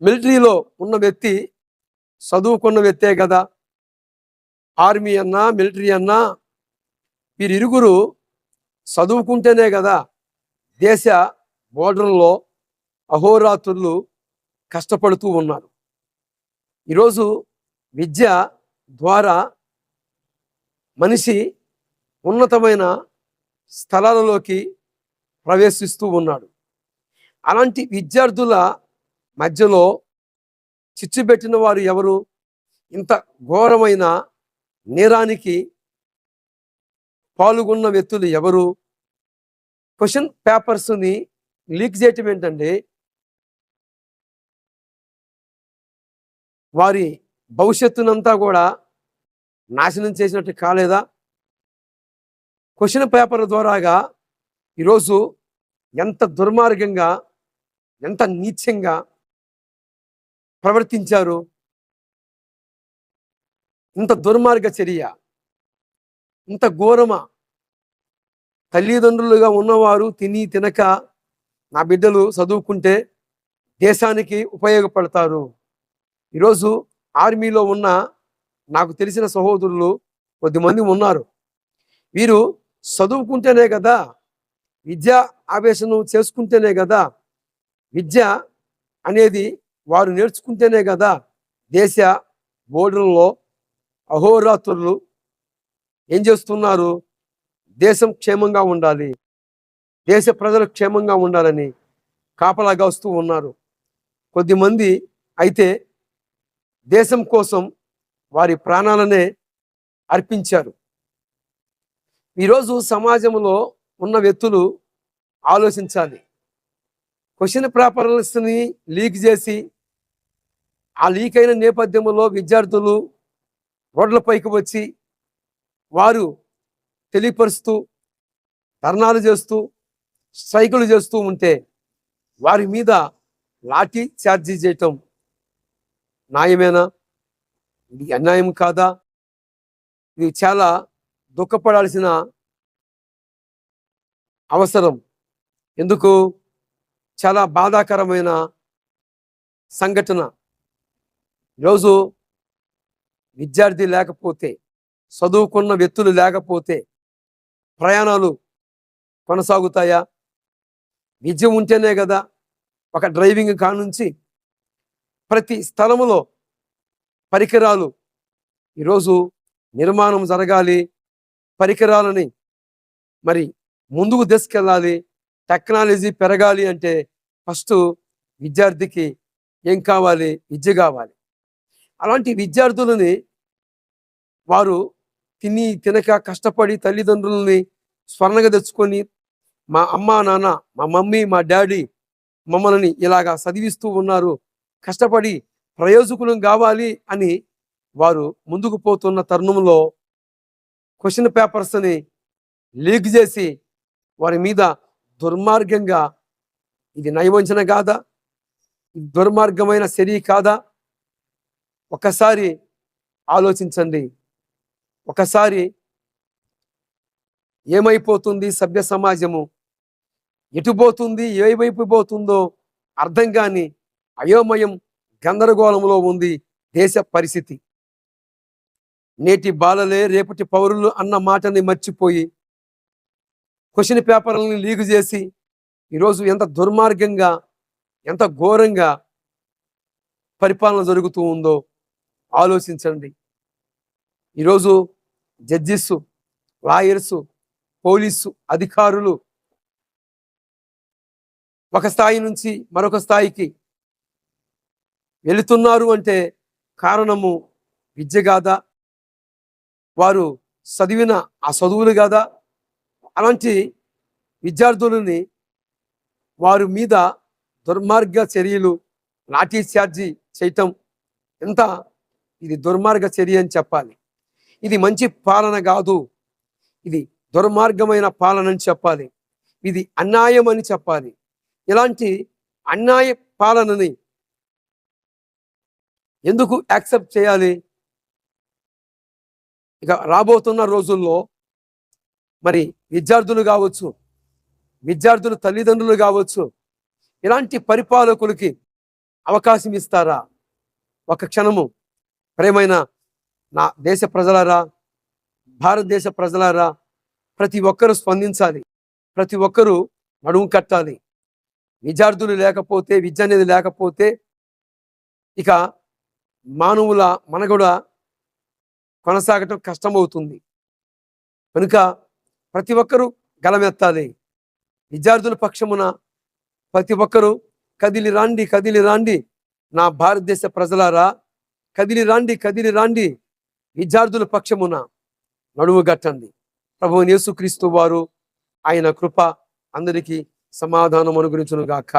మిలిటరీలో ఉన్న వ్యక్తి చదువుకున్న వ్యక్తే కదా. ఆర్మీ అన్నా మిలిటరీ అన్నా వీరిరువురు చదువుకుంటేనే కదా దేశ బోర్డర్లో అహోరాత్రులు కష్టపడుతూ ఉన్నారు. ఈరోజు విద్య ద్వారా మనిషి ఉన్నతమైన స్థలాలలోకి ప్రవేశిస్తూ ఉన్నాడు. అలాంటి విద్యార్థుల మధ్యలో చిచ్చుబెట్టిన వారు ఎవరు? ఇంత ఘోరమైన నేరానికి పాల్గొన్న వ్యక్తులు ఎవరు? క్వశ్చన్ పేపర్స్ని లీక్ చేయటం ఏంటంటే వారి భవిష్యత్తునంతా కూడా నాశనం చేసినట్టు కాలేదా? క్వశ్చన్ పేపర్ ద్వారాగా ఈరోజు ఎంత దుర్మార్గంగా, ఎంత నీచంగా ప్రవర్తించారు. ఇంత దుర్మార్గ చర్య, ఇంత ఘోరమా? తల్లిదండ్రులుగా ఉన్నవారు తిని తినక నా బిడ్డలు చదువుకుంటే దేశానికి ఉపయోగపడతారు. ఈరోజు ఆర్మీలో ఉన్న నాకు తెలిసిన సహోదరులు కొద్దిమంది ఉన్నారు. వీరు చదువుకుంటేనే కదా, విద్యా ఆవేశం చేసుకుంటేనే కదా, విద్య అనేది వారు నేర్చుకుంటేనే కదా దేశ బోర్డర్లో అహోరాత్రులు ఏం చేస్తున్నారు? దేశం క్షేమంగా ఉండాలి, దేశ ప్రజలు క్షేమంగా ఉండాలని కాపలాగా వస్తూ ఉన్నారు. కొద్దిమంది అయితే దేశం కోసం వారి ప్రాణాలనే అర్పించారు. ఈరోజు సమాజంలో ఉన్న వ్యక్తులు ఆలోచించాలి. క్వశ్చన్ పేపర్స్ని లీక్ చేసి ఆ లీక్ అయిన నేపథ్యంలో విద్యార్థులు రోడ్లపైకి వచ్చి వారు తెలియపరుస్తూ ధర్నాలు చేస్తూ స్ట్రైకులు చేస్తూ ఉంటే వారి మీద లాఠీ చార్జీ చేయటం న్యాయమేనా? ఇది అన్యాయం కాదా? ఇది చాలా దుఃఖపడాల్సిన అవసరం. ఎందుకు? చాలా బాధాకరమైన సంఘటన. ఈరోజు విద్యార్థి లేకపోతే, చదువుకున్న వ్యక్తులు లేకపోతే ప్రయాణాలు కొనసాగుతాయా? విద్య ఉంటేనే కదా ఒక డ్రైవింగ్ కానుంచి ప్రతి స్థలములో పరికరాలు ఈరోజు నిర్మాణం జరగాలి. పరికరాలని మరి ముందుకు తీసుకెళ్ళాలి, టెక్నాలజీ పెరగాలి అంటే ఫస్ట్ విద్యార్థికి ఏం కావాలి? విద్య కావాలి. అలాంటి విద్యార్థులని వారు తిని తినక కష్టపడి తల్లిదండ్రులని స్వర్ణగా తెచ్చుకొని మా అమ్మ నాన్న, మా మమ్మీ, మా డాడీ మమ్మల్ని ఇలాగా చదివిస్తూ ఉన్నారు, కష్టపడి ప్రయోజకులం కావాలి అని వారు ముందుకు పోతున్న తరుణంలో క్వశ్చన్ పేపర్స్ని లీక్ చేసి వారి మీద దుర్మార్గంగా, ఇది నయవంచన కాదా? ఇది దుర్మార్గమైన చర్య కాదా? ఒకసారి ఆలోచించండి. ఒకసారి ఏమైపోతుంది సభ్య సమాజము? ఎటుపోతుంది, ఏ వైపు పోతుందో అర్థం కాని అయోమయం, గందరగోళంలో ఉంది దేశ పరిస్థితి. నేటి బాలలే రేపటి పౌరులు అన్న మాటని మర్చిపోయి క్వశ్చన్ పేపర్లను లీక్ చేసి ఈరోజు ఎంత దుర్మార్గంగా, ఎంత ఘోరంగా పరిపాలన జరుగుతూ ఉందో ఆలోచించండి. ఈరోజు జడ్జిస్, లాయర్సు, పోలీసు అధికారులు ఒక స్థాయి నుంచి మరొక స్థాయికి వెళుతున్నారు అంటే కారణము విద్య కాదా? వారు చదివిన ఆ చదువులు కాదా? అలాంటి విద్యార్థులని వారి మీద దుర్మార్గ చర్యలు, లాఠీ చార్జీ చేయటం ఎంత ఇది దుర్మార్గ చర్య అని చెప్పాలి. ఇది మంచి పాలన కాదు, ఇది దుర్మార్గమైన పాలన అని చెప్పాలి. ఇది అన్యాయం అని చెప్పాలి. ఇలాంటి అన్యాయ పాలనని ఎందుకు యాక్సెప్ట్ చేయాలి? ఇక రాబోతున్న రోజుల్లో మరి విద్యార్థులు కావచ్చు, విద్యార్థుల తల్లిదండ్రులు కావచ్చు, ఇలాంటి పరిపాలకులకి అవకాశం ఇస్తారా? ఒక క్షణము ప్రేమైన నా దేశ ప్రజలారా, భారతదేశ ప్రజలారా, ప్రతి ఒక్కరూ స్పందించాలి. ప్రతి ఒక్కరూ నడుము కట్టాలి. విద్యార్థులు లేకపోతే, విద్య అనేది లేకపోతే ఇక మానవుల మనుగడ కొనసాగటం కష్టమవుతుంది. కనుక ప్రతి ఒక్కరూ గలమెత్తాలి. విద్యార్థుల పక్షమున ప్రతి ఒక్కరూ కదిలి రాండి, కదిలి రాండి నా భారతదేశ ప్రజలారా, కదిలి రాండి, కదిలి రాండి. విద్యార్థుల పక్షమున నడుము గట్టండి. ప్రభువు యేసుక్రీస్తు వారు ఆయన కృప అందరికీ సమాధానం అనుగ్రహించును గాక.